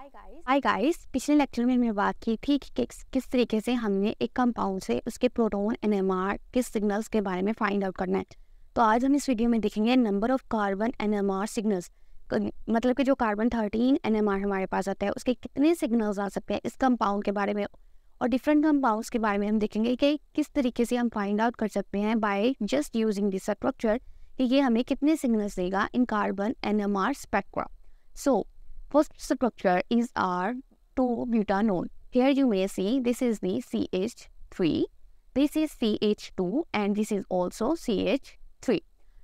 Hi guys, पिछले lecture में हमने बात की थी कि किस तरीके से हमने एक कंपाउंड से उसके प्रोटॉन एनएमआर के सिग्नल्स के बारे में फाइंड आउट करना है। तो आज हम इस वीडियो में देखेंगे number of carbon NMR signals, मतलब कि जो कार्बन 13 एनएमआर हमारे पास आता है उसके कितने सिग्नल्स आ सकते हैं इस कंपाउंड के बारे में, और डिफरेंट कंपाउंड्स के बारे में हम देखेंगे कि किस तरीके से हम फाइंड आउट कर सकते हैं by just using this structure कि ये हमें कितने सिग्नल्स देगा in carbon NMR spectra. So first structure is our 2-butanone. Here you may see this is the CH3, this is CH2 and this is also CH3.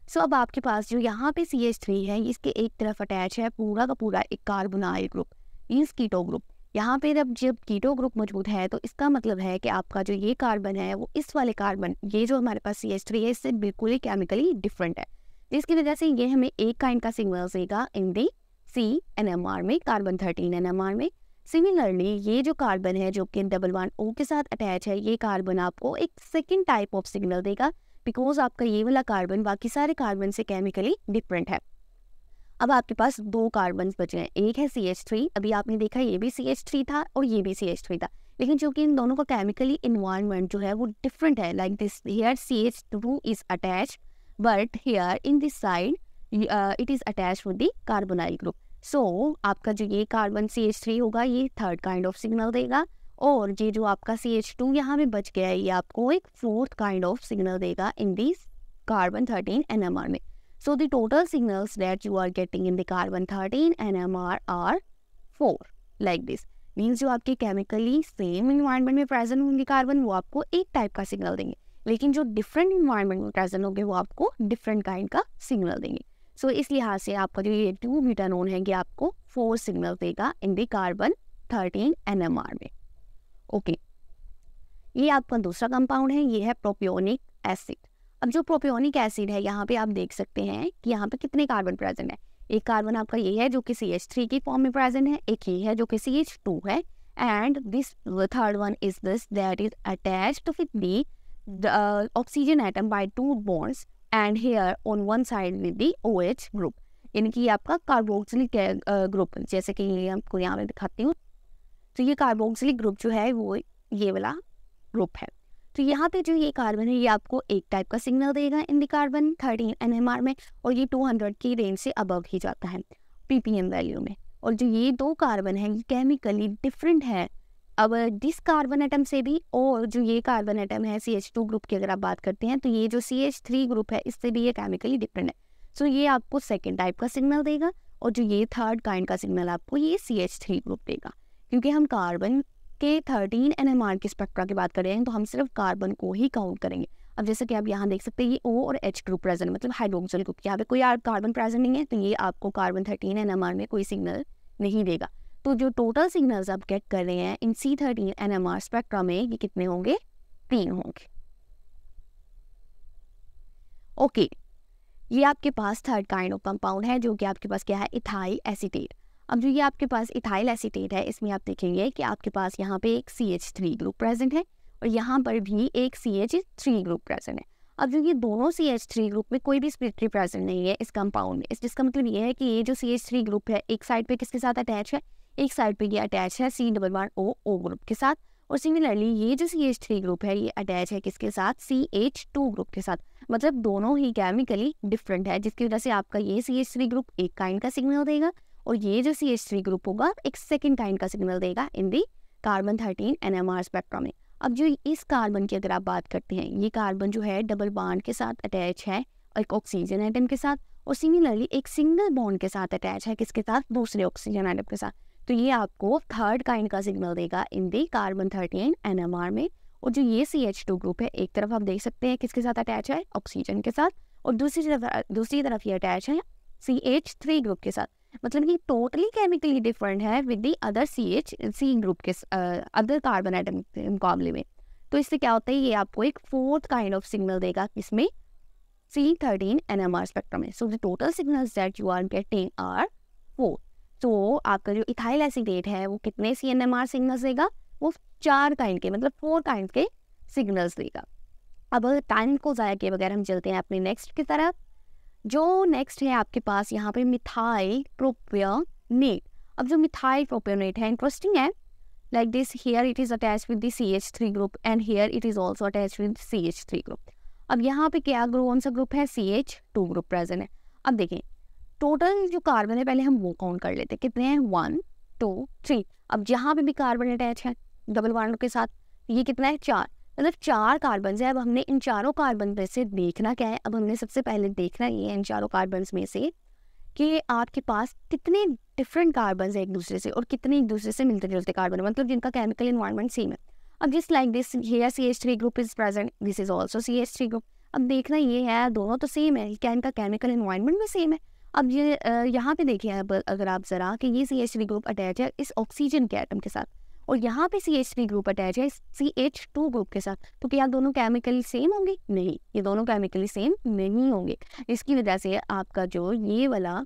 So अब आपके पास जो यहाँ पे CH3 है इसके एक तरफ अटैच है पूरा का पूरा एक carbonyl group, means keto group. यहाँ पे जब कीटो ग्रुप मौजूद है तो इसका मतलब है कि आपका जो ये कार्बन है वो इस वाले कार्बन, ये जो हमारे पास CH3 है इससे बिल्कुल ही केमिकली डिफरेंट है, जिसकी वजह से ये हमें एक काइंड का सिग्नल देगा इन दी सी एनएमआर में, कार्बन 13 एनएमआर में। सिमिलरली ये जो कार्बन है जो कि डबल बॉन्ड O के साथ अटैच है, ये कार्बन आपको एक सेकंड टाइप ऑफ सिग्नल देगा बिकॉज आपका ये वाला कार्बन बाकी सारे कार्बन से केमिकली डिफरेंट है। अब आपके पास दो कार्बन बचे हैं, एक है CH3, अभी आपने देखा ये भी CH3 था और ये भी CH3 था, लेकिन चूंकि इन दोनों का केमिकली इन्वायरमेंट जो है वो डिफरेंट है, like this here CH2 is attach but here in this side it is attach with the carbonyl group. So आपका जो ये कार्बन CH3 होगा ये थर्ड काइंड ऑफ सिग्नल देगा, और ये जो आपका CH2 यहाँ में बच गया है ये आपको एक फोर्थ काइंड ऑफ सिग्नल देगा इन दिस कार्बन 13 NMR में। So the total signals that you are getting in the carbon 13 NMR are 4 like this. Means जो आपके केमिकली सेम इन्वायरमेंट में प्रेजेंट होंगे कार्बन वो आपको एक टाइप का सिग्नल देंगे, लेकिन जो डिफरेंट इन्वायरमेंट में प्रेजेंट होंगे वो आपको डिफरेंट काइंड का सिग्नल देंगे। सो इस लिहाज से आपका जो ये 2-butanone है ये आपको 4 सिग्नल देगा इन द कार्बन 13 NMR में। ओके, ये आपका दूसरा कंपाउंड है, ये है प्रोपियोनिक एसिड। अब जो प्रोपियोनिक एसिड है यहाँ पे आप देख सकते हैं कि यहाँ पे कितने कार्बन प्रेजेंट है। एक कार्बन आपका ये है जो कि CH3 की फॉर्म में प्रेजेंट है, एक ये है जो कि CH2 है, and this third one is this that is attached with the oxygen atom by 2 bonds and here on one side with the OH group, यानी कि आपका कार्बोक्सिलिक ग्रुप, जैसे कि ये आपको यहाँ पे दिखाती हूँ। तो ये कार्बोक्सिलिक ग्रुप जो है वो ये वाला ग्रुप है। तो यहाँ पे जो ये कार्बन है ये आपको एक टाइप का सिग्नल देगा इन द कार्बन 13 NMR में, और ये 200 की रेंज से अबव ही जाता है ppm वैल्यू में। और जो ये दो कार्बन है ये केमिकली डिफरेंट है अब दिस कार्बन एटम से भी, और जो ये कार्बन एटम है CH2 ग्रुप की अगर आप बात करते हैं तो ये जो CH3 ग्रुप है इससे भी ये केमिकली डिफरेंट है। सो ये आपको सेकंड टाइप का सिग्नल देगा, और जो ये थर्ड काइंड का सिग्नल आपको ये CH3 ग्रुप देगा। क्योंकि हम कार्बन के 13 NMR के स्पेक्ट्रा की बात कर रहे हैं तो हम सिर्फ कार्बन को ही काउंट करेंगे। अब जैसे कि आप यहाँ देख सकते हैं ये O और H ग्रुप प्रेजेंट, मतलब हाइड्रोक्सिल ग्रुप, यहाँ पे कोई कार्बन प्रेजेंट नहीं है तो ये आपको कार्बन 13 NMR में कोई सिग्नल नहीं देगा। तो जो टोटल सिग्नल्स आप गेट कर रहे हैं इन C13 NMR स्पेक्ट्रा में ये कितने होंगे? 3 होंगे। ओके, ये आपके पास थर्ड काइंड ऑफ कंपाउंड है जो कि आपके पास क्या है? Ethyl acetate. अब जो ये आपके पास इथाइल एसीटेट है इसमें आप देखेंगे कि आपके पास यहाँ पे एक CH3 ग्रुप प्रेजेंट है और यहाँ पर भी एक CH3 ग्रुप प्रेजेंट है। अब जो ये दोनों CH3 ग्रुप में कोई भी स्पेक्ट्री प्रेजेंट नहीं है इस कंपाउंड में, जिसका मतलब ये है कि ये जो CH3 ग्रुप है एक साइड पे किसके साथ अटैच है? एक साइड पे ये अटैच है C++O ग्रुप के साथ, और सिमिलरली ये जो CH3 ग्रुप है ये अटैच है किसके साथ? CH2 ग्रुप के साथ। मतलब दोनों ही केमिकली डिफरेंट है, जिसकी वजह से आपका ये CH3 ग्रुप एक काइंड का सिग्नल देगा और ये जो CH3 ग्रुप होगा एक सेकेंड काइंड का सिग्नल देगा इन दी कार्बन 13 NMR स्पेक्ट्रा में। अब जो इस कार्बन की अगर आप बात करते हैं, ये कार्बन जो है डबल बॉन्ड के साथ अटैच है एक ऑक्सीजन एटम के साथ, और सिमिलरली एक सिंगल बॉन्ड के साथ अटैच है किसके साथ? दूसरे ऑक्सीजन एटम के साथ। तो ये आपको थर्ड काइंड का सिग्नल देगा इन दी कार्बन 13 NMR में। और जो ये CH2 ग्रुप है एक तरफ आप देख सकते हैं किसके साथ अटैच है? ऑक्सीजन के साथ, और दूसरी तरफ ये अटैच है CH3 ग्रुप के साथ। मतलब ये टोटली केमिकली डिफरेंट है with the other CH3 group के अदर कार्बन एटम के मुकाबले में। तो इससे क्या होता है? ये आपको एक फोर्थ काइंड ऑफ सिग्नल देगा किसमें? C13 NMR स्पेक्ट्रम में। So the total signals that you are getting are 4। तो आपका जो इथाइल एसीटेट है वो कितने CNMR सिग्नल्स देगा? वो 4 काइंड के, मतलब 4 काइंड के सिग्नल्स देगा। अब टाइम को ज़ाया किए बगैर हम चलते हैं अपने नेक्स्ट की तरफ। जो नेक्स्ट है आपके पास यहाँ पे मिथाइल प्रोपियोनेट। अब जो मिथाइल प्रोपियोनेट है इंटरेस्टिंग है, like this here it is attached with the CH3 group and here it is also attached with CH3 group। अब यहाँ पे क्या कौन सा ग्रुप है, CH2 ग्रुप प्रेजेंट है। अब देखें टोटल जो कार्बन है पहले हम वो काउंट कर लेते हैं, कितने हैं 1 2 3। अब यहाँ पे भी कार्बन अटैच है डबल बॉन्ड के साथ, ये कितना है 4, मतलब 4 कार्बन है। अब हमने इन चारों कार्बन में से देखना क्या है, अब हमने सबसे पहले देखना ये है इन चारों कार्बन में से कि आपके पास कितने डिफरेंट कार्बन है एक दूसरे से और कितने एक दूसरे से मिलते जुलते कार्बन, मतलब जिनका केमिकल इन्वायरमेंट सेम है। अब just like this here CH3 group is present, this is also CH3 group. अब देखना ये है दोनों तो सेम है, क्या इनका केमिकल इन्वायरमेंट भी सेम है। अब ये यहाँ पे देखिए अब अगर आप जरा कि ये CH3 ग्रुप अटैच है इस ऑक्सीजन के एटम के साथ और यहाँ पे CH3 ग्रुप अटैच है इस CH2 ग्रुप के साथ, तो क्या दोनों केमिकली सेम होंगे? नहीं, ये दोनों केमिकली सेम नहीं होंगे। इसकी वजह से आपका जो ये वाला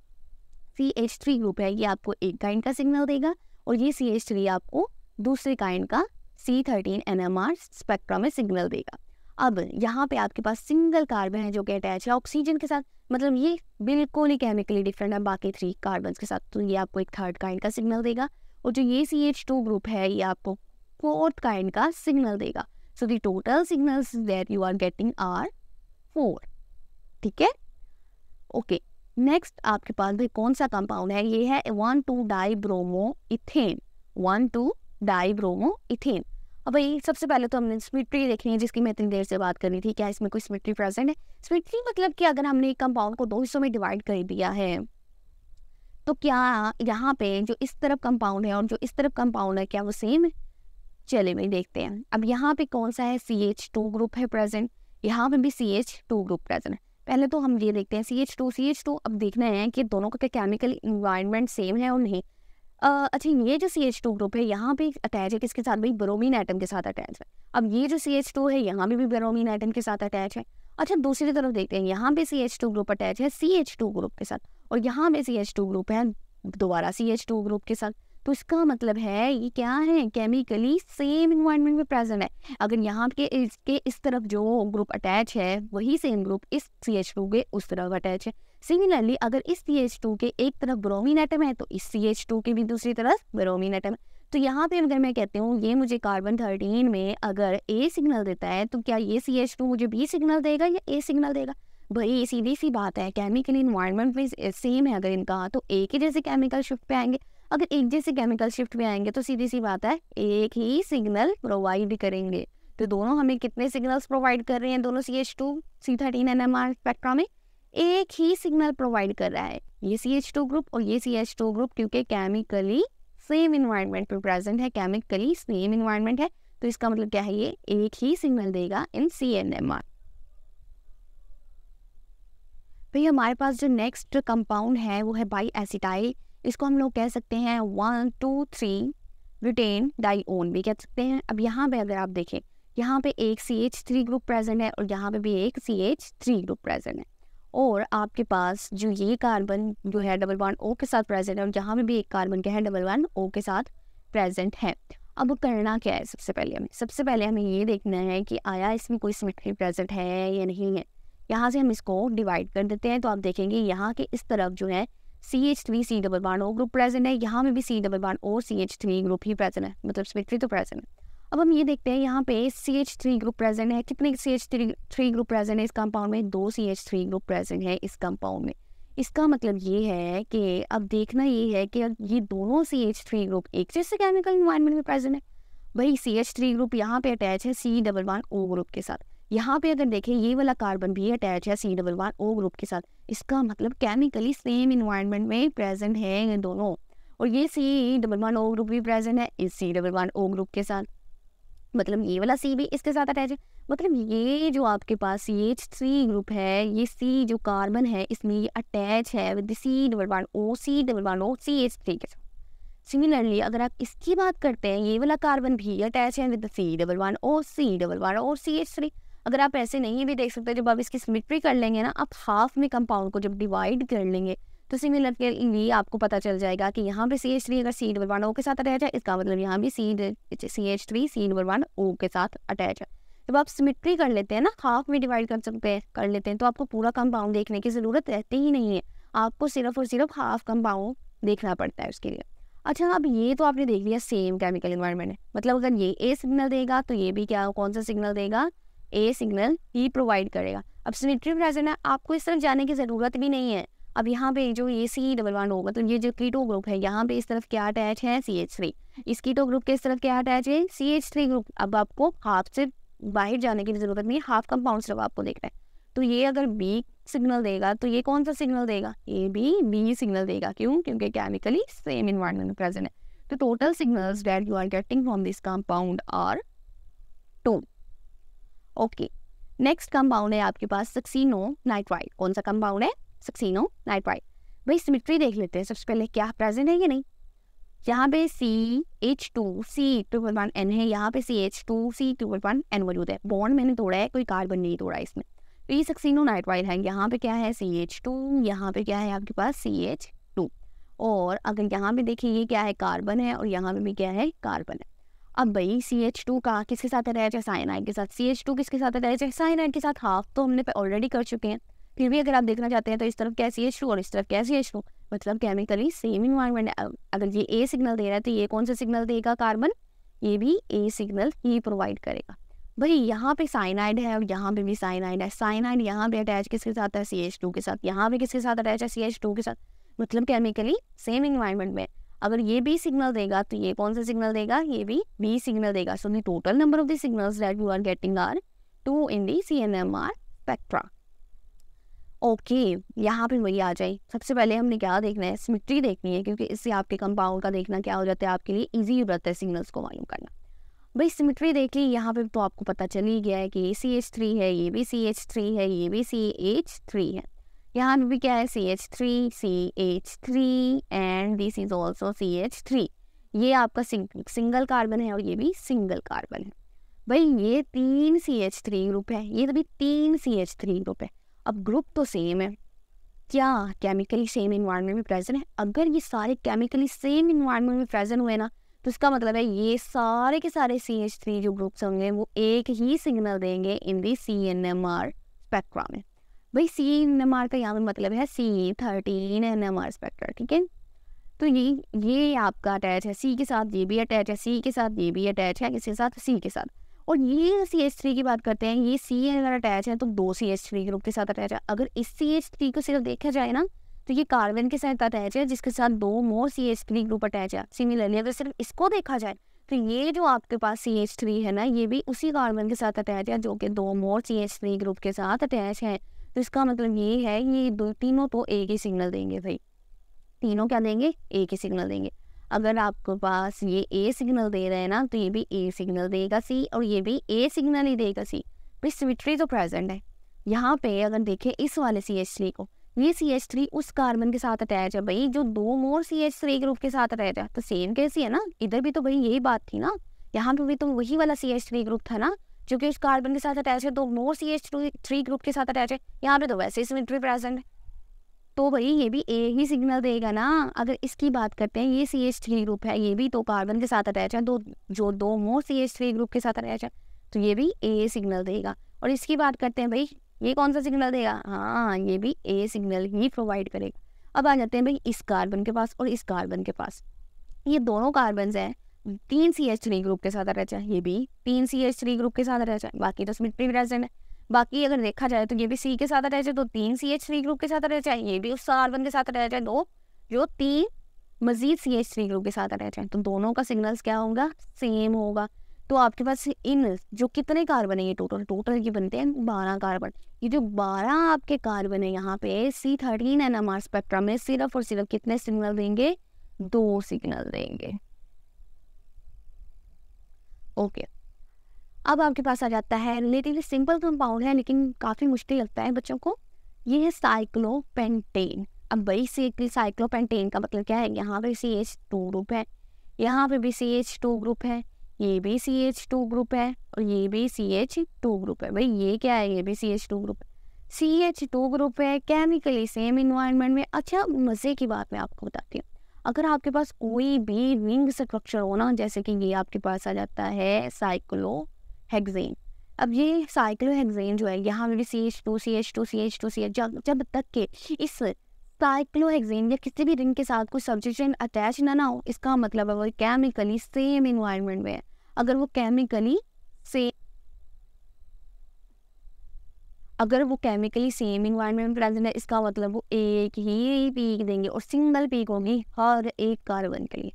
CH3 ग्रुप है ये आपको एक काइंड का सिग्नल देगा और ये CH3 आपको दूसरे काइंड का C13 NMR स्पेक्ट्रा में सिग्नल देगा। अब यहाँ पे आपके पास सिंगल कार्बन है जो कि अटैच है ऑक्सीजन के साथ, मतलब ये बिल्कुल ही केमिकली डिफरेंट है बाकी 3 कार्बन के साथ, तो ये आपको एक थर्ड काइंड का सिग्नल देगा। और जो ये CH2 ग्रुप है ये आपको फोर्थ काइंड का सिग्नल देगा। So the total signals that you are getting are 4। ठीक है, ओके। नेक्स्ट आपके पास भाई कौन सा कंपाउंड है, ये है 1,2-डाइब्रोमो-इथेन, 1,2-डाइब्रोमो-इथेन। अब भाई सबसे पहले तो हमने सिमेट्री देखनी है जिसकी मैं इतनी देर से बात कर रही थी, क्या इसमें कोई सिमेट्री प्रेजेंट है? सिमेट्री मतलब कि अगर हमने एक कंपाउंड को 2 हिस्सों में डिवाइड कर दिया है तो क्या यहाँ पे जो इस तरफ कंपाउंड है और जो इस तरफ कंपाउंड है क्या वो सेम है? चलिए भाई देखते हैं। अब यहाँ पे कौन सा है, CH2 ग्रुप है प्रेजेंट, यहाँ पे भी CH2 ग्रुप प्रेजेंट है। पहले तो हम ये देखते हैं CH2। अब देखना है कि दोनों का केमिकल इन्वायरमेंट सेम है और नहीं। अच्छा ये जो CH2 ग्रुप है यहाँ पे अटैच है किसके साथ भाई, ब्रोमीन एटम के साथ अटैच है। अब ये जो CH2 है यहाँ पे भी ब्रोमीन एटम के साथ अटैच है। अच्छा दूसरी तरफ देखते हैं, यहाँ पे CH2 ग्रुप अटैच है CH2 ग्रुप के साथ और यहाँ पे CH2 ग्रुप है दोबारा CH2 ग्रुप के साथ। तो इसका मतलब है ये क्या है, केमिकली सेम इन्वायरमेंट में प्रेजेंट है। अगर यहाँ के इसके इस तरफ जो ग्रुप अटैच है वही सेम ग्रुप इस CH2 के उस तरफ अटैच है। सिमिलरली अगर इस CH2 के एक तरफ ब्रोमीन एटम है तो इस CH2 के भी दूसरी तरफ ब्रोमीन एटम है। तो यहाँ पे अगर मैं कहती हूँ ये मुझे कार्बन 13 में अगर A सिग्नल देता है तो क्या ये CH2 मुझे B सिग्नल देगा या A सिग्नल देगा? भाई सीधी सी बात है, केमिकल इन्वायरमेंट में सेम है अगर इनका तो एक ही जैसे केमिकल शिफ्ट पे आएंगे। अगर एक जैसे केमिकल शिफ्ट में आएंगे तो सीधी सी बात है एक ही सिग्नल प्रोवाइड करेंगे। तो दोनों हमें कितने सिग्नल्स प्रोवाइड कर रहे हैं, दोनों CH2 C13 NMR स्पेक्ट्रा में एक ही सिग्नल प्रोवाइड कर रहा है, ये CH2 ग्रुप और ये CH2 ग्रुप, क्योंकि केमिकली सेम इन्वायरमेंट में प्रेजेंट है, केमिकली सेम इन्वायरमेंट है। तो इसका मतलब क्या है, ये एक ही सिग्नल देगा इन CNMR। भाई हमारे पास जो नेक्स्ट कंपाउंड है वो है बाई एसिटाइल, इसको हम लोग कह सकते हैं 1,2,3 ब्यूटेन डाइओन भी कह सकते हैं। अब यहाँ पे अगर आप देखें यहाँ पे एक CH3 ग्रुप प्रेजेंट है और यहाँ पे भी एक CH3 ग्रुप प्रेजेंट है और आपके पास जो ये कार्बन जो है डबल बॉन्ड O के साथ प्रेजेंट है और यहाँ पे भी एक कार्बन क्या है डबल बॉन्ड O के साथ प्रेजेंट है। अब करना क्या है, सबसे पहले हमें ये देखना है कि आया इसमें कोई सिमेट्री प्रेजेंट है या नहीं है। यहाँ से हम इसको डिवाइड कर देते हैं तो आप देखेंगे यहाँ के इस तरफ जो है CH3 C double bond O group present है, यहाँ में भी C double bond O CH3 group ही प्रेजेंट है, मतलब सिमेट्री तो प्रेजेंट है। अब हम ये देखते हैं यहाँ पे CH3 ग्रुप प्रेजेंट है, कितने CH3 ग्रुप प्रेजेंट है इस कंपाउंड में, 2 CH3 ग्रुप प्रेजेंट है इस कंपाउंड में। इसका मतलब ये है कि अब देखना ये है कि ये दोनों CH3 ग्रुप एक जैसे केमिकल इन्वायरमेंट में प्रेजेंट है। भाई CH3 ग्रुप यहाँ पे अटैच है C double bond O group के साथ, यहाँ पे अगर देखें ये वाला कार्बन भी अटैच है C double bond O group के साथ। इसका मतलब केमिकली सेम इन्वायरमेंट में प्रेजेंट है ये दोनों, और ये C double bond O group भी प्रेजेंट है इस C double bond O group के साथ, मतलब ये वाला C भी इसके साथ अटैच है। मतलब ये जो आपके पास CH3 ग्रुप है, ये C जो कार्बन है इसमें ये अटैच है with C double bond O CH3 के साथ। सिमिलरली अगर आप इसकी बात करते हैं ये वाला कार्बन भी अटैच है with C double bond O CH3। अगर आप ऐसे नहीं भी देख सकते, जब आप इसकी सिमेट्री कर लेंगे ना, आप हाफ में कंपाउंड को जब डिवाइड कर लेंगे तो सिमिलर के लिए आपको पता चल जाएगा कि यहाँ पे CH3 अगर C डबल बॉन्ड O के साथ अटैच है, इसका मतलब यहाँ भी CH3 C double bond O के साथ अटैच है। जब आप सिमेट्री कर लेते हैं ना, हाफ में डिवाइड कर लेते हैं तो आपको पूरा कंपाउंड देखने की ज़रूरत रहती ही नहीं है, आपको सिर्फ और सिर्फ हाफ कंपाउंड देखना पड़ता है उसके लिए। अच्छा, अब ये तो आपने देख लिया सेम केमिकल इन्वायरमेंट है, मतलब अगर ये ए सिग्नल देगा तो ये भी क्या कौन सा सिग्नल देगा, ए सिग्नल ही प्रोवाइड करेगा। अब सिमेट्री प्रेजेंट है, आपको इस तरफ जाने की ज़रूरत भी नहीं है। अब यहाँ पे जो ये सी डबल बॉन्ड होगा, तो ये जो कीटो ग्रुप है यहाँ पे इस तरफ क्या अटैच है, CH3। इस कीटो ग्रुप के इस तरफ क्या अटैच है, CH3 ग्रुप। अब आपको हाफ से बाहर जाने की जरूरत नहीं है, हाफ कंपाउंड सिर्फ आपको देखना है। तो ये अगर बी सिग्नल देगा तो ये कौन सा सिग्नल देगा, ये भी बी सिग्नल देगा। क्यों? क्योंकि केमिकली सेम इन्वायरमेंट में प्रेजेंट है। तो total signals that you are getting from this compound are 2। Okay, next compound है आपके पास सक्सीनो नाइट्राइड। कौन सा कंपाउंड है, सक्सीनो नाइट्राइड। भाई सिमेट्री देख लेते हैं सबसे पहले, क्या प्रेजेंट है कि नहीं। यहाँ पे CH2C+1N है, यहाँ पे CH2C+1N मौजूद है। बॉन्ड मैंने तोड़ा है, कोई कार्बन नहीं तोड़ा इसमें। तो ये सक्सीनो नाइट्राइड है, यहाँ पे क्या है CH2, यहाँ पे क्या है आपके पास CH2। और अगर यहाँ पे देखिए ये क्या है, कार्बन है, और यहाँ पे भी क्या है, कार्बन है। अब भाई CH2 का किसके साथ अटैच है, साइनाइड के साथ। CH2 किसके साथ अटैच है, साइनाइड के साथ। हाफ तो हमने ऑलरेडी कर चुके हैं, फिर भी अगर आप देखना चाहते हैं तो इस तरफ क्या CH2 और इस तरफ क्या CH2, मतलब केमिकली सेम इन्वायरमेंट है। अगर ये ए सिग्नल दे रहा है तो ये कौन सा सिग्नल देगा, कार्बन, ये भी ए सिग्नल ही प्रोवाइड करेगा। भाई यहाँ पे साइनाइड है और यहाँ पे भी साइनाइड है। साइनाइड यहाँ पे अटैच किसके साथ है, CH2 के साथ। यहाँ पे किसके साथ अटैच है, CH2 के साथ, मतलब केमिकली सेम इन्वायरमेंट में। अगर ये बी सिग्नल देगा तो ये कौन सा सिग्नल देगा, ये भी बी सिग्नल देगा। So the total number of the signals that you are getting are 2 in the CNMR spectra. Okay, यहाँ पे वही आ जाए। सबसे पहले हमने क्या देखना है, सिमेट्री देखनी है, क्योंकि इससे आपके कंपाउंड का देखना क्या हो जाता है, आपके लिए इजी हो जाता है सिग्नल्स को मालूम करना। भाई सिमेट्री देख ली, यहाँ पे तो आपको पता चल ही गया है कि ये CH3 है, ये भी CH3 है, ये भी CH3 है। यहाँ पे भी क्या है, CH3 CH3 and this is also CH3। ये आपका सिंगल कार्बन है और ये भी सिंगल कार्बन है। भाई ये 3 CH3 ग्रुप है, ये भी 3 CH3 ग्रुप है। अब ग्रुप तो सेम है, क्या केमिकली सेम इन्वायरमेंट में प्रेजेंट है। अगर ये सारे केमिकली सेम इन्वायरमेंट में प्रेजेंट हुए ना, तो इसका मतलब है ये सारे के सारे CH3 जो ग्रुप्स होंगे वो एक ही सिग्नल देंगे इन दी CNMR स्पेक्ट्रा में। भाई CNMR का यहाँ पे मतलब है C13NMR स्पेक्ट्रा, ठीक है। तो ये आपका अटैच है C के साथ, ये भी अटैच है C के साथ, ये भी अटैच है किसके साथ, C के साथ। और ये CH3 की बात करते हैं, ये C अगर अटैच है तो 2 CH3 ग्रुप के साथ अटैच है। अगर इस CH3 को सिर्फ देखा जाए ना तो ये कार्बन के साथ अटैच है, जिसके साथ 2 मोर CH3 ग्रुप अटैच है। सिमिलरली अगर सिर्फ इसको देखा जाए तो ये जो आपके पास CH3 है ना, ये भी उसी कार्बन के साथ अटैच है जो कि 2 मोर CH3 ग्रुप के साथ अटैच है। तो इसका मतलब ये है ये तीनों तो एक ही सिग्नल देंगे। भाई तीनों क्या देंगे, एक ही सिग्नल देंगे। अगर आपके पास ये ए सिग्नल दे रहे हैं ना, तो ये भी ए सिग्नल देगा C, और ये भी ए सिग्नल ही देगा C। भाई सिमेट्री तो प्रेजेंट है। यहाँ पे अगर देखें इस वाले CH3 को, ये CH3 उस कार्बन के साथ अटैच है। भाई जो 2 मोर CH3 ग्रुप के साथ अटैच है, तो सेम कैसी है ना, इधर भी तो भाई यही बात थी ना। यहाँ पे भी तो वही वाला CH3 ग्रुप था ना जो कि उस कार्बन के साथ अटैच है, 2 मोर CH3 ग्रुप के साथ अटैच है। यहाँ पे तो वैसे ही सिमेट्री प्रेजेंट है, तो भाई ये भी ए ही सिग्नल देगा ना। अगर इसकी बात करते हैं, ये CH3 ग्रुप है, ये भी तो कार्बन के साथ अटैच है, जो 2 मोर CH3 ग्रुप के साथ अटैच है, तो ये भी ए सिग्नल देगा। और इसकी बात करते हैं, भाई ये कौन सा सिग्नल देगा, हाँ ये भी ए सिग्नल ही प्रोवाइड करेगा। अब आ जाते हैं भाई इस कार्बन के पास और इस कार्बन के पास। ये दोनों कार्बन हैं 3 CH3 ग्रुप के साथ अटैच है, ये भी 3 CH3 ग्रुप के साथ अटैच है। बाकी तो सिमेट्री प्रेजेंट है। बाकी अगर देखा जाए तो ये भी C के साथ अटैच है, तो 3 CH3 ग्रुप के साथ अटैच है, ये भी उस कार्बन के साथ अटैच है, जो 3 मजीद CH3 ग्रुप के साथ अटैच है। तो दोनों का सिग्नल्स क्या होगा, सेम होगा। तो आपके पास इन जो कितने कार्बन है, ये टोटल ये बनते हैं 12 कार्बन। ये जो 12 आपके कार्बन है यहाँ पे C13NMR स्पेक्ट्रम में सिर्फ और सिर्फ कितने सिग्नल देंगे, 2 सिग्नल देंगे। ओके, अब आपके पास आ जाता है रिलेटिवली सिंपल कंपाउंड है लेकिन काफ़ी मुश्किल लगता है बच्चों को, ये है साइक्लोपेंटेन। अब बेसिकली साइक्लोपेंटेन का मतलब क्या है, यहाँ पे CH2 ग्रुप है, यहाँ पे भी CH2 ग्रुप है, ये भी CH2 ग्रुप है और ये भी CH2 ग्रुप है। भाई ये क्या है, ये भी CH2 ग्रुप है, CH2 ग्रुप है, केमिकली सेम इन्वायरमेंट में। अच्छा मज़े की बात मैं आपको बताती हूँ, अगर आपके पास कोई भी रिंग स्ट्रक्चर हो ना, जैसे कि ये आपके पास आ जाता है साइक्लोहेक्सेन। अब ये साइक्लोहेक्सेन जो है, यहाँ पे भी CH2 CH2 CH2 CH, जब तक के इस साइक्लोहेक्सेन या किसी भी रिंग के साथ कोई सब्स्टिट्यूएंट अटैच ना हो, इसका मतलब है वो केमिकली सेम इन्वायरमेंट में है। अगर वो केमिकली सेम इन्वायरमेंट में प्रेजेंट है, इसका मतलब वो एक ही पीक देंगे और सिंगल पीक होगी हर एक कार्बन के लिए।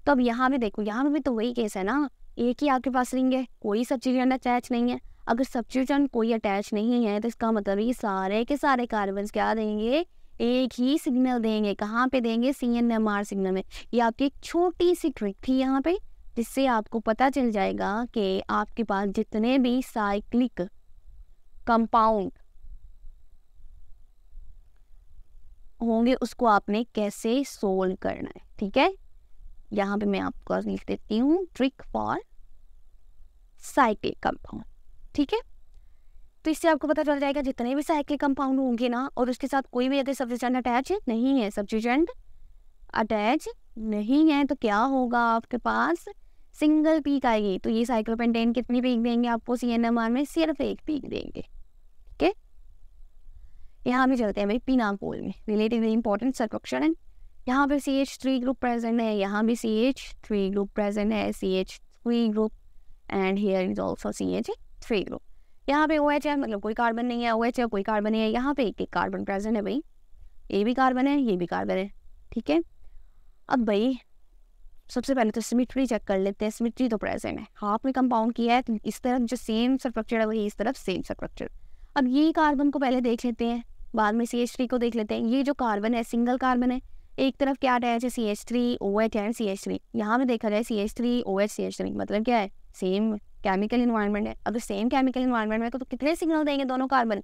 तो अब यहाँ पे देखो, यहाँ पे भी तो वही केस है ना, एक ही आपके पास रिंग है, कोई सब्स्टिट्यूएंट अटैच नहीं है। अगर सब्स्टिट्यूएंट कोई अटैच नहीं है तो इसका मतलब ये सारे के सारे कार्बन क्या देंगे, एक ही सिग्नल देंगे। कहाँ पे देंगे, CNMR सिग्नल में। ये आपकी एक छोटी सी ट्रिक थी यहाँ पे, जिससे आपको पता चल जाएगा कि आपके पास जितने भी साइक्लिक कंपाउंड होंगे उसको आपने कैसे सोल्व करना है। ठीक है, यहाँ पे मैं आपको लिख देती हूँ ट्रिक फॉर साइक्लिक कंपाउंड। ठीक है, तो इससे आपको पता चल जाएगा जितने भी साइक्लिक कंपाउंड होंगे ना, और उसके साथ कोई भी यदि सब्स्टिट्यूएंट अटैच नहीं है, सब्स्टिट्यूएंट अटैच नहीं है, तो क्या होगा, आपके पास सिंगल पीक आएगी। तो ये साइक्लोपेंटेन कितनी पीक देंगे आपको, CNMR में सिर्फ एक पीक देंगे। ठीक है, यहाँ भी चलते हैं भाई पिनाकोल में, रिलेटिवली इंपॉर्टेंट स्ट्रक्चर है। यहाँ पे CH3 ग्रुप प्रेजेंट है, यहाँ भी CH3 ग्रुप प्रेजेंट है, CH3 group, and here is also CH3 group. यहाँ पे OH है, मतलब कोई कार्बन नहीं है, OH है कोई कार्बन नहीं है। यहाँ पे एक एक कार्बन प्रेजेंट है भाई, ये भी कार्बन है, ये भी कार्बन है। ठीक है, अब भाई सबसे पहले तो सिमेट्री चेक कर लेते हैं। सिमेट्री तो प्रेजेंट है, हाफ में कंपाउंड किया है, तो इस तरफ जो सेम स्ट्रक्चर है वही इस तरफ सेम स्ट्रक्चर। अब ये कार्बन को पहले देख लेते हैं, बाद में CH3 को देख लेते हैं। ये जो कार्बन है सिंगल कार्बन है, एक तरफ क्या अटैच है, CH3 OH एंड CH3। यहाँ में देखा जाए CH3 OH CH3 मतलब क्या है, सेम केमिकल इन्वायरमेंट है। अगर सेम केमिकल इन्वायरमेंट में तो कितने सिग्नल देंगे दोनों कार्बन,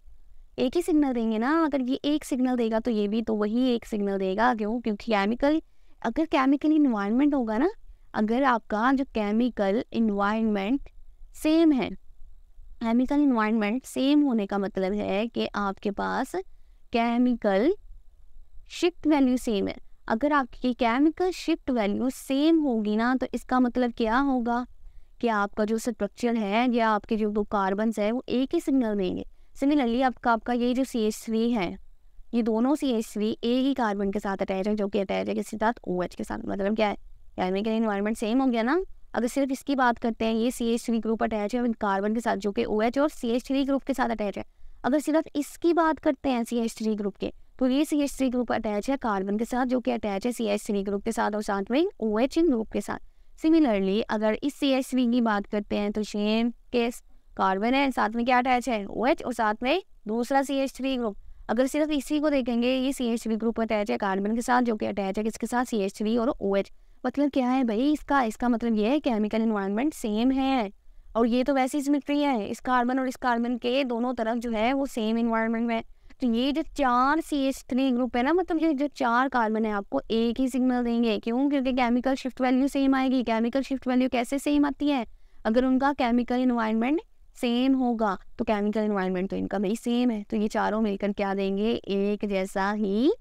एक ही सिग्नल देंगे ना। अगर ये एक सिग्नल देगा तो ये भी तो वही एक सिग्नल देगा। क्यों, क्योंकि अगर केमिकल इन्वायरमेंट होगा ना, अगर आपका जो केमिकल इन्वायरमेंट सेम है, केमिकल इन्वायरमेंट सेम होने का मतलब है कि आपके पास केमिकल शिफ्ट वैल्यू सेम है। अगर आपकी केमिकल शिफ्ट वैल्यू सेम होगी ना, तो इसका मतलब क्या होगा कि आपका जो स्ट्रक्चर है या आपके जो दो कार्बन्स है वो एक ही सिग्नल देंगे। सिमिलरली आपका ये जो CH3 है, ये दोनों CH3 एक ही कार्बन के साथ अटैच है, जो कि अटैच है किसके साथ, OH के साथ। मतलब क्या है, केमिकल इन्वायरमेंट सेम हो गया ना। अगर सिर्फ इसकी बात करते हैं, ये CH3 ग्रुप अटैच है कार्बन के साथ जो कि OH और CH3 ग्रुप के साथ अटैच है। अगर सिर्फ इसकी बात करते हैं CH3 ग्रुप के, तो ये CH3 ग्रुप अटैच है कार्बन के साथ जो कि अटैच है CH3 ग्रुप के साथ और साथ में OH ग्रुप के साथ। सिमिलरली अगर इस CH3 की बात करते हैं तो सेम केस, कार्बन है साथ में क्या अटैच है, OH और साथ में दूसरा CH3 ग्रुप। अगर सिर्फ इसी को देखेंगे, ये CH3 ग्रुप अटैच है कार्बन के साथ जो कि अटैच है किसके साथ, CH3 और OH। मतलब क्या है भाई, इसका मतलब ये है केमिकल इन्वायरमेंट सेम है। और ये तो वैसी सिमेट्री है, इस कार्बन और इस कार्बन के दोनों तरफ जो है वो सेम इन्वायरमेंट में। तो ये जो 4 CH3 ग्रुप है ना, मतलब ये जो 4 कार्बन है आपको एक ही सिग्नल देंगे। क्यों, क्योंकि केमिकल शिफ्ट वैल्यू सेम आएगी। केमिकल शिफ्ट वैल्यू कैसे सेम आती है, अगर उनका केमिकल इन्वायरमेंट सेम होगा। तो केमिकल इन्वायरमेंट तो इनका भी सेम है, तो ये चारों मिलकर क्या देंगे, एक जैसा ही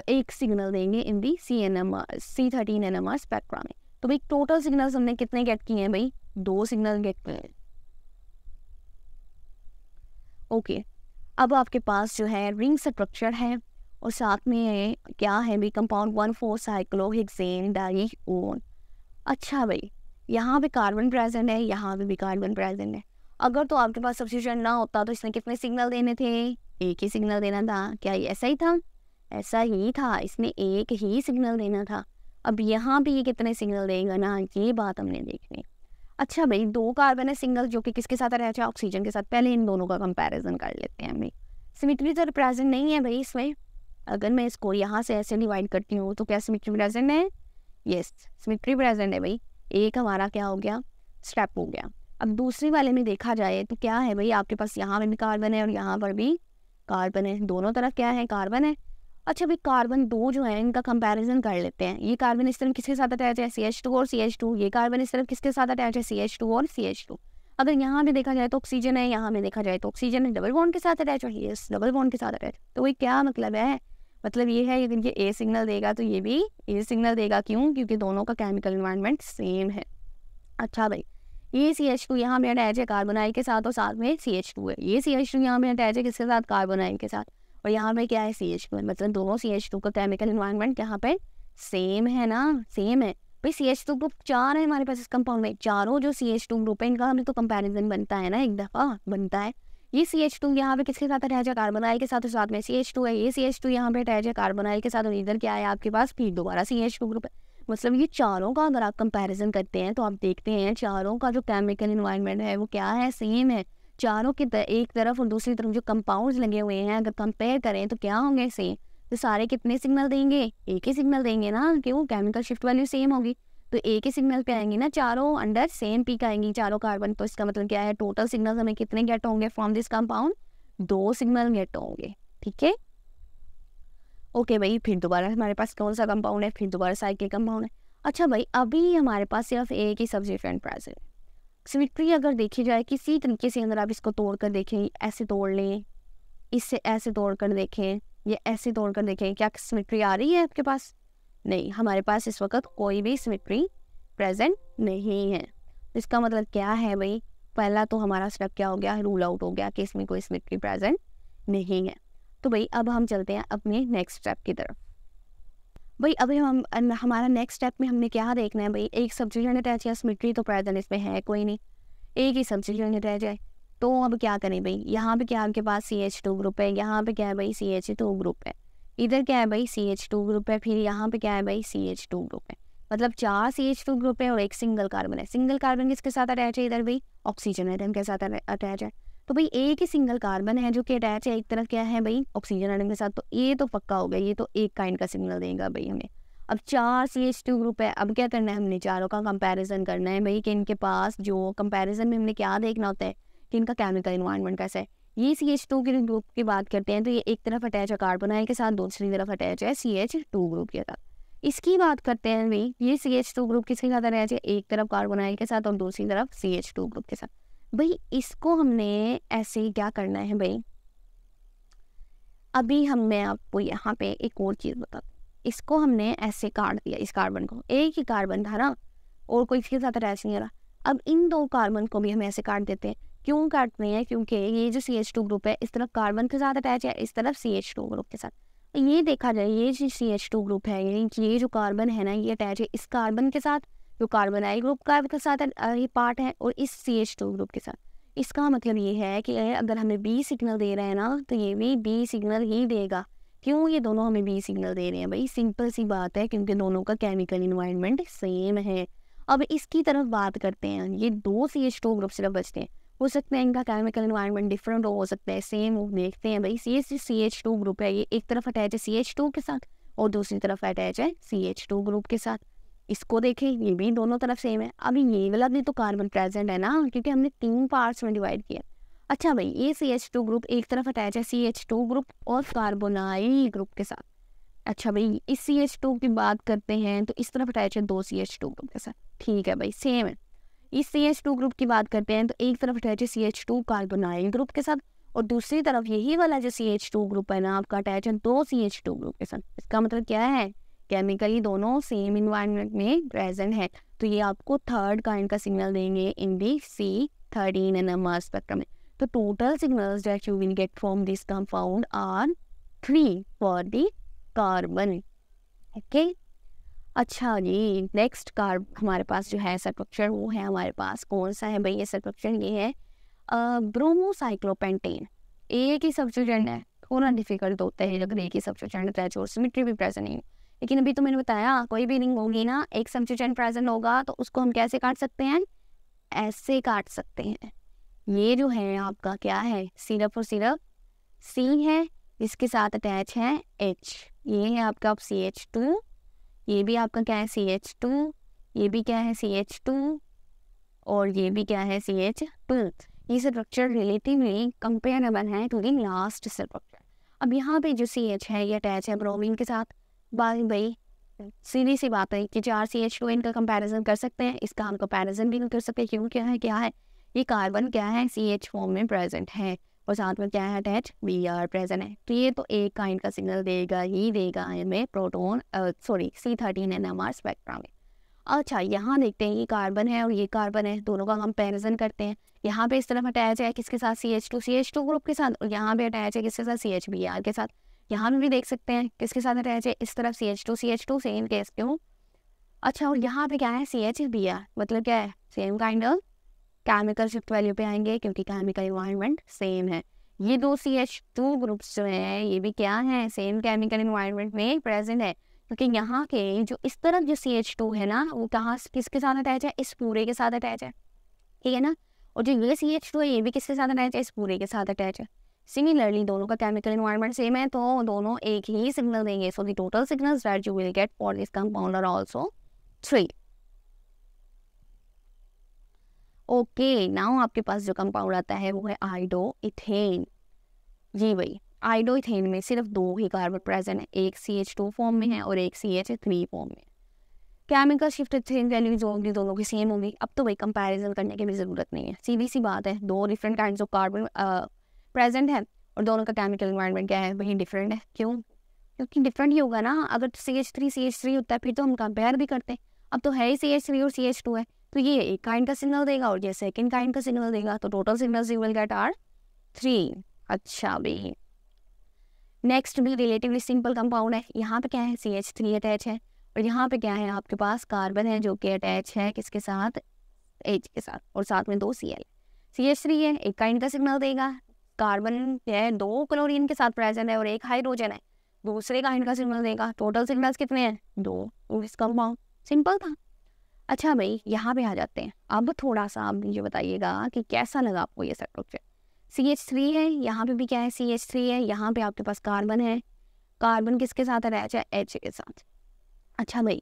एक सिग्नल देंगे इन दी C13 NMR स्पेक्ट्रा में। तो भाई टोटल सिग्नल्स हमने कितने गेट किए हैं भाई, 2 सिग्नल गेट किए हैं। ओके, अब आपके पास जो है रिंग स्ट्रक्चर है और साथ में क्या है भी, कंपाउंड 1,4-साइक्लोहेक्सेन डाइओन। अच्छा भाई, यहाँ पे कार्बन प्रेजेंट है, यहाँ पे भी कार्बन प्रेजेंट है। अगर तो आपके पास सब्स्टिट्यूएंट ना होता तो इसने कितने सिग्नल देने थे, एक ही सिग्नल देना था। क्या ये ऐसा ही था, ऐसा ही था, इसने एक ही सिग्नल देना था। अब यहाँ पे ये कितने सिग्नल देगा ना, ये बात हमने देखनी। अच्छा भाई, 2 कार्बन है सिंगल जो कि किसके साथ अटैच है, ऑक्सीजन के साथ। पहले इन दोनों का कंपैरिजन कर लेते हैं भाई। सिमेट्री तो प्रेजेंट नहीं है भाई इसमें। अगर मैं इसको यहाँ से ऐसे डिवाइड करती हूँ तो क्या सिमेट्री प्रेजेंट है, यस सिमेट्री प्रेजेंट है भाई। एक हमारा क्या हो गया, स्टेप हो गया। अब दूसरी वाले में देखा जाए तो क्या है भाई, आपके पास यहाँ पर भी कार्बन है और यहाँ पर भी कार्बन है, दोनों तरफ क्या है, कार्बन है। अच्छा भाई, कार्बन 2 जो है इनका कंपैरिजन कर लेते हैं। ये कार्बन इस तरफ किसके साथ अटैच है, CH2 और CH2। ये कार्बन इस तरफ किसके साथ अटैच है, CH2 और CH2। अगर यहाँ भी देखा जाए तो ऑक्सीजन है, यहाँ में देखा जाए तो ऑक्सीजन है, डबल बॉन्ड के साथ अटैच है, यस डबल बॉन्ड के साथ अटैच। तो वही क्या मतलब है, मतलब ये है अगर ये ए सिग्नल देगा तो ये भी ए सिग्नल देगा। क्यों, क्योंकि दोनों का केमिकल इन्वायरमेंट सेम है। अच्छा भाई, ये CH2 यहाँ में अटैच है कार्बोनाइल के साथ और साथ में CH2 है। ये CH2 यहाँ में अटैच है किसके साथ, कार्बोनाइल के साथ। और यहाँ पे क्या है CH2, मतलब दोनों CH2 का केमिकल इन्वायरमेंट यहाँ पे सेम है ना, सेम है भाई। CH2 ग्रुप 4 है हमारे पास इस कंपाउंड में, चारों जो CH2 ग्रुप है इनका हमें तो कंपैरिजन बनता है ना, एक दफ़ा बनता है। ये CH2 यहाँ पे किसके साथ अटैच है, कार्बोनाइल के साथ, और साथ में CH2 है, ये CH2 यहाँ पे अटैच है कार्बोनाइल के साथ, और इधर क्या है आपके पास फिर दोबारा CH2 ग्रुप है। मतलब ये चारों का अगर आप कंपैरिजन करते हैं तो आप देखते हैं चारों का जो केमिकल इन्वायरमेंट है वो क्या है, सेम है। चारों की एक तरफ और दूसरी तरफ जो कंपाउंड्स लगे हुए हैं अगर कंपेयर करें तो क्या होंगे, सेम। तो सारे कितने सिग्नल देंगे, एक ही सिग्नल देंगे ना, क्यों, केमिकल शिफ्ट वैल्यू सेम होगी, तो एक ही सिग्नल पे आएंगी ना, चारों अंडर सेम पीक आएंगी चारों कार्बन। तो इसका मतलब क्या है, टोटल सिग्नल हमें कितने गेट होंगे from this compound, 2 signal get होंगे, ठीक है। ओके भाई, फिर दोबारा हमारे पास कौन सा कंपाउंड है, फिर दोबारा साइक्लिक कंपाउंड है। अच्छा भाई, अभी हमारे पास सिर्फ एक ही सब्स्टिट्यूएंट प्रेजेंट है। सिमेट्री अगर देखी जाए किसी तरीके से, अगर आप इसको तोड़ कर देखें, ऐसे तोड़ लें, इससे ऐसे तोड़ कर देखें, ये ऐसे तोड़ कर देखें, क्या सिमेट्री आ रही है आपके पास? नहीं, हमारे पास इस वक्त कोई भी सिमेट्री प्रेजेंट नहीं है। इसका मतलब क्या है भाई, पहला तो हमारा स्टेप क्या हो गया, रूल आउट हो गया कि इसमें कोई सिमेट्री प्रेजेंट नहीं है। तो भाई अब हम चलते हैं अपने नेक्स्ट स्टेप की तरफ। भाई अभी हमारा नेक्स्ट स्टेप में हमने क्या देखना है भाई, एक सब्स्टिट्यूएंट अटैच है, सिमेट्री तो प्रेजेंट इसमें है कोई नहीं, एक ही सब्स्टिट्यूएंट अटैच है। तो अब क्या करें भाई, यहाँ पे क्या आपके पास CH2 ग्रुप है, यहाँ पे क्या है भाई CH2 ग्रुप है, इधर क्या है भाई CH2 ग्रुप है, फिर यहाँ पे क्या है भाई CH2 ग्रुप है। मतलब 4 CH2 ग्रुप है और एक सिंगल कार्बन है। सिंगल कार्बन किसके साथ अटैच है, इधर भाई ऑक्सीजन एटम के साथ अटैच है। तो भाई एक ही सिंगल कार्बन है जो कि अटैच है, एक तरफ क्या है भाई ऑक्सीजन एटम के साथ, तो ये तो पक्का हो गया, ये तो एक काइंड का सिग्नल देगा भाई हमें। अब 4 CH2 ग्रुप है, अब क्या करना है, हमने चारों का कंपैरिजन करना है भाई कि इनके पास जो कंपैरिजन में हमने क्या देखना होता है कि इनका केमिकल इन्वायरमेंट कैसा है। ये CH2 के ग्रुप की बात करते हैं तो ये एक तरफ अटैच है कार्बोनाइल के साथ, दूसरी तरफ अटैच है CH2 ग्रुप के साथ। इसकी बात करते हैं भाई, ये CH2 ग्रुप किसके साथ अटैच है, एक तरफ कार्बोनाइल के साथ और दूसरी तरफ CH2 ग्रुप के साथ। भाई इसको हमने ऐसे ही क्या करना है भाई, अभी मैं आपको यहाँ पे एक और चीज़ बताती हूँ। इसको हमने ऐसे काट दिया, इस कार्बन को, एक ही कार्बन था ना और कोई इसके साथ अटैच नहीं रहा। अब इन 2 कार्बन को भी हम ऐसे काट देते हैं। क्यों काटते हैं, क्योंकि ये जो CH2 ग्रुप है इस तरफ कार्बन के साथ अटैच है, इस तरफ CH2 ग्रुप के साथ। ये देखा जाए, ये जो CH2 ग्रुप है, ये जो कार्बन है ना, ये अटैच है इस कार्बन के साथ जो कार्बोनाइल ग्रुप का साथ ये पार्ट है, और इस CH2 ग्रुप के साथ। इसका मतलब ये है कि अगर हमें B सिग्नल दे रहे हैं ना तो ये भी B सिग्नल ही देगा। क्यों, ये दोनों हमें B सिग्नल दे रहे हैं भाई, सिंपल सी बात है, क्योंकि दोनों का केमिकल इन्वायरमेंट सेम है। अब इसकी तरफ बात करते हैं, ये 2 CH2 ग्रुप सिर्फ बचते हैं, हो सकता है इनका केमिकल इन्वायरमेंट डिफरेंट हो सकता है सेम हो। देखते हैं भाई, CH2 ग्रुप है, ये एक तरफ अटैच है CH2 के साथ और दूसरी तरफ अटैच है CH2 ग्रुप के साथ। इसको देखें, ये भी दोनों तरफ सेम है। अभी ये वाला भी तो कार्बन प्रेजेंट है ना, क्योंकि हमने 3 पार्ट्स में डिवाइड किया। अच्छा भाई, ये CH2 ग्रुप एक तरफ अटैच है CH2 ग्रुप और कार्बोनाइल ग्रुप के साथ। अच्छा भाई, इस CH2 की बात करते हैं तो इस तरफ अटैच है 2 CH2 ग्रुप के साथ, ठीक है भाई, सेम है। इस CH2 ग्रुप की बात करते हैं तो एक तरफ अटैच है CH2 कार्बोनाइल ग्रुप के साथ और दूसरी तरफ यही वाला जो CH2 ग्रुप है ना आपका अटैच है 2 CH2 ग्रुप के साथ। इसका मतलब क्या है, केमिकली दोनों सेम इन्वायरमेंट में प्रेजेंट है, तो ये आपको थर्ड काइंड का सिग्नल देंगे इन दी C13 NMR स्पेक्ट्रम में। तो total signals that you will get from this compound are 3 for the carbon, okay. अच्छा जी, नेक्स्ट कार्ब हमारे पास जो है स्ट्रक्चर वो है हमारे पास कौन सा है भाई, ये स्ट्रक्चर ये है ब्रोमोसाइक्लोपेंटेन। एक ही सब्स्टिट्यूएंट है, थोड़ा डिफिकल्ट होता है अगर एक ही सब्स्टिट्यूएंट अटैच हो, सिमेट्री भी प्रेजेंट नहीं, लेकिन अभी तो मैंने बताया कोई भी रिंग होगी ना, एक सब्स्टिट्यूएंट प्रेजेंट होगा तो उसको हम कैसे काट सकते हैं, ऐसे काट सकते हैं। ये जो है आपका क्या है, सिर्फ और सिर्फ C है, इसके साथ अटैच है H, ये है आपका CH2, ये भी आपका क्या है CH2, ये भी क्या है CH2 और ये भी क्या है CH2। ये स्ट्रक्चर रिलेटिवली कंपेरेबल है टू द लास्ट स्ट्रक्चर। अब यहाँ पे जो CH है ये अटैच है ब्रोमीन के साथ। भाई सीधी सी बात है कि 4 CH2 इनका कंपैरिजन कर सकते हैं, इसका हम कंपैरिजन भी नहीं कर सकते। क्यों, क्या है ये कार्बन क्या है CH फॉर्म में प्रेजेंट है और साथ में क्या है अटैच Br प्रेजेंट है, तो ये तो एक काइंड का सिग्नल देगा ही देगा हमें प्रोटोन C13 NMR स्पेक्ट्रा में। अच्छा, यहाँ देखते हैं ये कार्बन है और ये कार्बन है, दोनों का कंपैरिजन करते हैं। यहाँ पे इस तरफ अटैच है किसके साथ, CH2 ग्रुप के साथ, और यहाँ पे अटैच है किसके साथ, CHBr के साथ। यहाँ पे भी देख सकते हैं किसके साथ अटैच है, इस तरफ CH2 सेम केस क्यों। अच्छा, और यहाँ पे क्या है, CHBr, मतलब क्या है, same kind of chemical shift value पे आएंगे क्योंकि केमिकल इन्वायरमेंट सेम है। ये दो CH2 ग्रुप्स जो है ये भी क्या है, सेम केमिकल इन्वायरमेंट में प्रेजेंट है, क्योंकि यहाँ के जो इस तरफ जो CH2 है ना वो कहाँ किसके साथ अटैच है, इस पूरे के साथ अटैच है, ठीक है ना। और जो ये CH2 है ये भी किसके साथ अटैच है, इस पूरे के साथ अटैच है। सिमिलरली दोनों का केमिकल इन्वायरमेंट सेम है तो दोनों एक ही सिग्नल देंगे। So the total signals that you will get for this compound are also 3। Okay, now आपके पास जो कंपाउंड आता है वो है आइडोइथेन। जी भाई, आइडोइथेन में सिर्फ 2 ही कार्बन प्रेजेंट है, एक CH2 फॉर्म में है और एक CH3 फॉर्म में है। केमिकल शिफ्ट इथेन वैल्यू जो होगी दोनों की सेम होगी। अब तो भाई कंपैरिजन करने की भी ज़रूरत नहीं है, सीधी सी बात है, 2 different kinds of carbon present है और दोनों का केमिकल इन्वायरमेंट क्या है, वही डिफरेंट है। क्यों, क्योंकि डिफरेंट ही होगा ना। अगर CH3 होता है फिर तो हम कंपेयर भी करते हैं। अब तो है ही CH3 और CH2 है, तो ये एक काइंड का सिग्नल देगा और ये सेकंड काइंड का सिग्नल देगा, तो total signals you will get are 3। अच्छा भाई, नेक्स्ट भी रिलेटिवली सिंपल कंपाउंड है। यहाँ पे क्या है, CH3 अटैच है और यहाँ पे क्या है, आपके पास कार्बन है जो कि अटैच है किसके साथ, H के साथ, और साथ में 2 Cl। CH3 है, एक काइंड का सिग्नल देगा, कार्बन है 2 क्लोरीन के साथ प्रेजेंट है और एक हाइड्रोजन है, दूसरे काइंड का सिग्नल देगा। टोटल सिग्नल्स कितने हैं, 2। इस कंपाउंड सिंपल था। अच्छा भाई, यहाँ पे आ जाते हैं। अब थोड़ा सा आप मुझे बताइएगा कि कैसा लगा आपको ये स्ट्रक्चर। CH3 है, यहाँ पे भी क्या है, CH3 है, यहाँ पे आपके पास कार्बन है, कार्बन किसके साथ अटैच है, H के साथ। अच्छा भाई,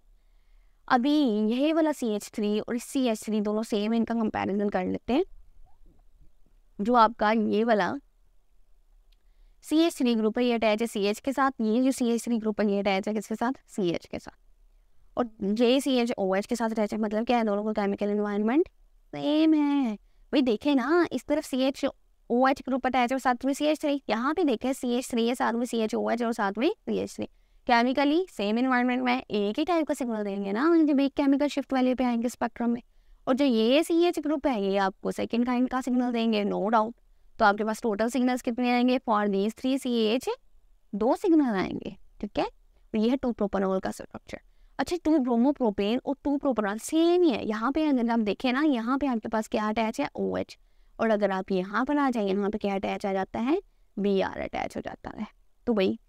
अभी यही वाला CH3 और CH3 दोनों सेम है, इनका कंपैरिजन कर लेते हैं। जो आपका ये वाला CH3 ग्रुप है ये अटैच है CH के साथ, ये जो CH3 ग्रुप है ये अटैच है किसके साथ, CH के साथ, और ये CHOH के साथ अटैच है। मतलब क्या है, दोनों का केमिकल एनवायरनमेंट सेम है। भाई देखे ना, इस तरफ CHOH ग्रुप अटैच है और साथ में CH3, यहाँ पे देखे CH3 है, साथ में CHOH और साथ में CH3, केमिकली सेम एनवायरनमेंट में एक ही टाइप का सिग्नल देंगे ना जब एक केमिकल शिफ्ट वैल्यू पे आएंगे स्पेक्ट्रम में। और जो ये CH ग्रुप है ये आपको सेकेंड काइंड का सिग्नल देंगे, नो डाउट। तो आपके पास टोटल सिग्नल्स कितने आएंगे, फॉर दीज 3 CH 2 सिग्नल आएंगे, ठीक है। तो ये है 2 प्रोपेनॉल का स्ट्रक्चर। अच्छा, 2 ब्रोमोप्रोपेन और 2 प्रोपेनॉल सेम ही है। यहाँ पे अगर आप देखें ना, यहाँ पे आपके पास क्या अटैच है, OH, और अगर आप यहाँ पर आ जाए, यहाँ पे क्या अटैच आ जाता है, Br अटैच हो जाता है। तो भाई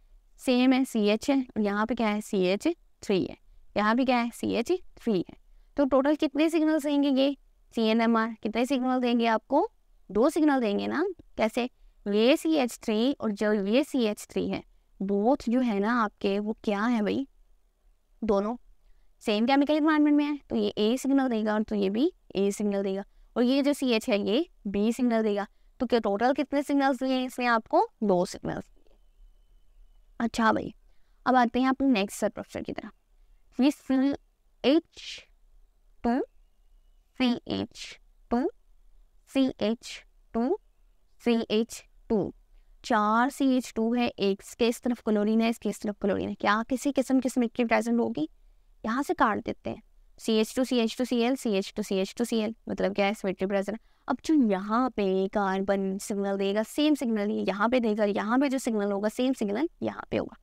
सेम है, CH है, और यहाँ पे क्या है, CH3 है, यहाँ पे क्या है, CH3 है। तो टोटल कितने सिग्नल देंगे ये CNMR, कितने सिग्नल देंगे आपको, 2 सिग्नल देंगे ना। कैसे, ये CH3 और जो ये CH3 है, बोथ जो है ना आपके वो क्या है भाई, दोनों सेम केमिकल एनवायरनमेंट में है, तो ये A सिग्नल देगा और तो ये भी A सिग्नल देगा, और ये जो CH है ये B सिग्नल देगा। तो क्या टोटल कितने सिग्नल्स दिए इसमें आपको, 2 सिग्नल्स। अच्छा भाई, अब आते हैं अपने नेक्स्ट स्ट्रक्चर की तरफ। CH2 CH2 CH2 CH2, 4 CH2 है, एक के इस तरफ क्लोरीन है, इसके इस तरफ क्लोरीन है। क्या किसी किस्म की सिमेट्री प्रेजेंट होगी, यहाँ से काट देते हैं, CH2 CH2 Cl CH2 CH2 Cl, मतलब क्या है, सिमेट्री प्रेजेंट। अब जो यहाँ पे कार्बन सिग्नल देगा सेम सिग्नल यहाँ पे देगा, यहाँ पे जो सिग्नल होगा सेम सिग्नल यहाँ पे होगा।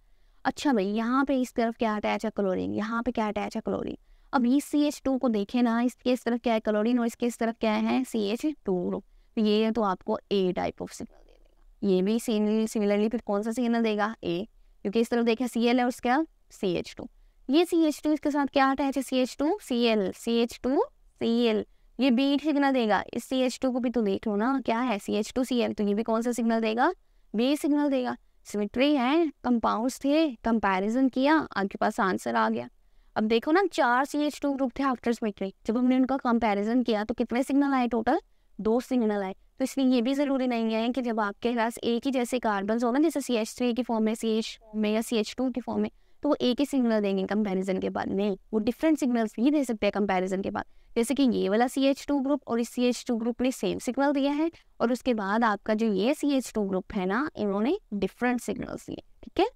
अच्छा भाई, यहाँ पे इस तरफ क्या अटैच है, क्लोरीन, यहाँ पे क्या अटैच है, क्लोरीन। अब इस CH2 को देखें ना, इसके इस तरफ क्या है, क्लोरीन, और इसके इस तरफ क्या है, CH2। तो ये तो आपको A टाइप ऑफ सिग्नल दे देगा। ये भी सिमिलरली फिर कौन सा सिग्नल देगा, A, क्योंकि इस तरफ देखा Cl है और उसका CH2। ये CH2 इसके साथ क्या अटैच है, CH2 Cl CH2 Cl, ये B सिग्नल देगा। इस CH2 को भी तो देख लो ना, क्या है, CH2 Cl, तो ये भी कौन सा सिग्नल देगा, B सिग्नल देगा। सिमेट्री है, कंपाउंड्स थे, कंपैरिजन किया, आपके पास आंसर आ गया। अब देखो ना, 4 CH2 ग्रुप थे आफ्टर सिमेट्री, जब हमने उनका कंपैरिजन किया तो कितने सिग्नल आए, टोटल 2 सिग्नल आए। तो इसलिए ये भी ज़रूरी नहीं है कि जब आपके पास एक ही जैसे कार्बन हो ना, जैसे CH3 की फॉर्म में, CH में या CH2 की फॉर्म में, तो वो एक ही सिग्नल देंगे कंपैरिजन के बाद, नहीं, वो डिफरेंट सिग्नल्स भी दे सकते हैं कंपैरिजन के बाद। जैसे कि ये वाला CH2 ग्रुप और इस CH2 ग्रुप ने सेम सिग्नल दिया है, और उसके बाद आपका जो ये CH2 ग्रुप है ना, इन्होंने डिफरेंट सिग्नल्स दिए, ठीक है।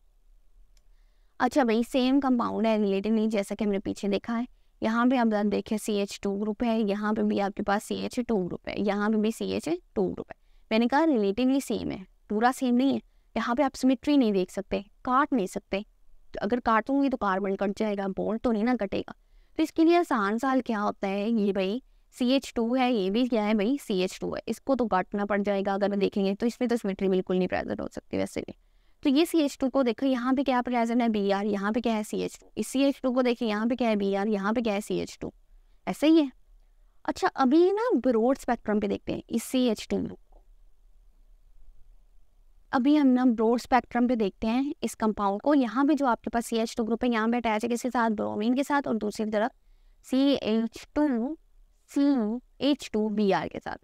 अच्छा भाई, सेम कंपाउंड है रिलेटिवली, जैसा कि हमने पीछे देखा है। यहाँ पे आप देखें CH2 ग्रुप है, यहाँ पे भी आपके पास CH2 ग्रुप है, यहाँ पे भी CH2 ग्रुप है। मैंने कहा रिलेटिवली सेम है, पूरा सेम नहीं है। यहाँ पे आप सिमेट्री नहीं देख सकते, काट नहीं सकते। तो अगर काटूंगी तो कार्बन कट जाएगा, बॉन्ड तो नहीं ना कटेगा। तो इसके लिए आसान सा क्या होता है, ये भाई CH2 है, ये भी क्या है भाई CH2 है, इसको तो काटना पड़ जाएगा। अगर देखेंगे तो इसमें तो सिमेट्री बिल्कुल नहीं प्रेजेंट हो सकती वैसे भी। तो ये CH2 को देखो, यहाँ पे क्या प्रेजेंट है Br, यहाँ पे क्या है CH2। इस CH2 को देखिए, यहाँ पे क्या है Br, यहाँ पे क्या है CH2, ऐसे ही है। अच्छा अभी ना ब्रॉड स्पेक्ट्रम पे देखते हैं इस CH2 को। अभी हम ना ब्रॉड स्पेक्ट्रम पे देखते हैं इस कंपाउंड को। यहाँ पे जो आपके पास CH2 ग्रुप है, यहाँ पे अटैच है किसके साथ, ब्रोमीन के साथ, और दूसरी तरफ CH2Br के साथ।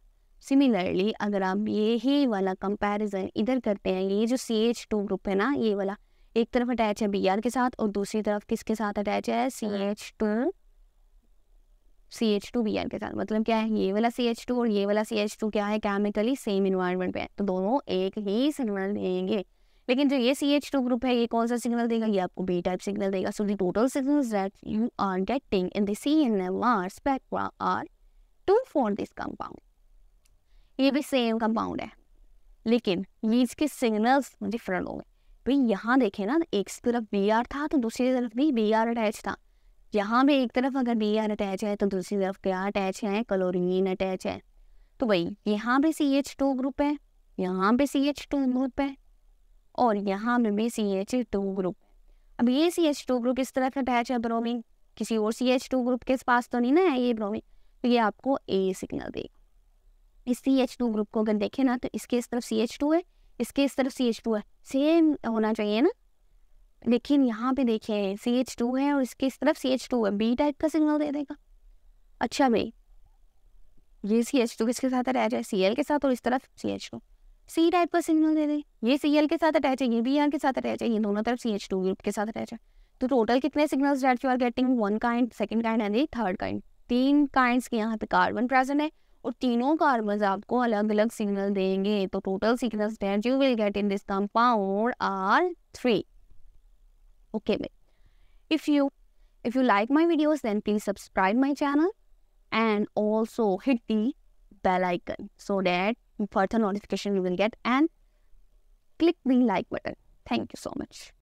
सिमिलरली अगर आप यही वाला कंपैरिजन इधर करते हैं, ये जो CH2 ग्रुप है ना, ये वाला एक तरफ अटैच है Br के साथ और दूसरी तरफ किसके साथ अटैच है, CH2Br के साथ। मतलब क्या है, ये वाला CH2 और ये वाला CH2 क्या है, केमिकली सेम इन्वायरमेंट पे है, तो दोनों एक ही सिग्नल देंगे। लेकिन जो ये CH2 ग्रुप है, ये कौन सा सिग्नल देगा, ये आपको B टाइप सिग्नल देगा। So the total signals that you are getting in the CNMR spectra are 2 for this compound. ये भी सेम कंपाउंड है, लेकिन ये इसके सिग्नल्स डिफरेंट हो गए। भाई यहाँ देखें ना, एक तरफ Br था तो दूसरी तरफ भी Br अटैच था। यहाँ पे एक तरफ अगर Br अटैच है तो दूसरी तरफ क्या अटैच है, क्लोरीन अटैच है। तो भाई यहाँ पे CH2 ग्रुप है, यहाँ पे CH2 ग्रुप है, और यहाँ पे भी CH2 ग्रुप है। अब ये CH2 ग्रुप इस तरफ अटैच है ब्रोमीन, किसी और CH2 ग्रुप के पास तो नहीं ना है ये ब्रोमीन, तो ये आपको A सिग्नल देगा। इस CH2 ग्रुप को अगर देखें ना, तो इसके इस तरफ CH2 है, इसके इस तरफ CH2 है, सेम होना चाहिए ना। लेकिन यहाँ पे देखिए CH2 है और इसके इस तरफ CH2 है, B टाइप का सिग्नल दे देगा। अच्छा भाई ये CH2 किसके साथ अटैच है, Cl के साथ, और इस तरफ CH2 C टाइप का सिग्नल दे दे। ये Cl के साथ अटैच है, ये Br के साथ अटैच है, ये दोनों तरफ CH2 ग्रुप के साथ अटैच है। तो टोटल कितने signals that you are getting, 1 kind, second kind and third kind. 3 kinds के यहाँ पे कार्बन प्रेजेंट है और तीनों कार्बन आपको अलग अलग सिग्नल देंगे। तो total signals that you will get in this compound are 3। Okay, if you like my videos, then please subscribe my channel and also hit the bell icon so that further notification you will get, and click the like button. Thank you so much.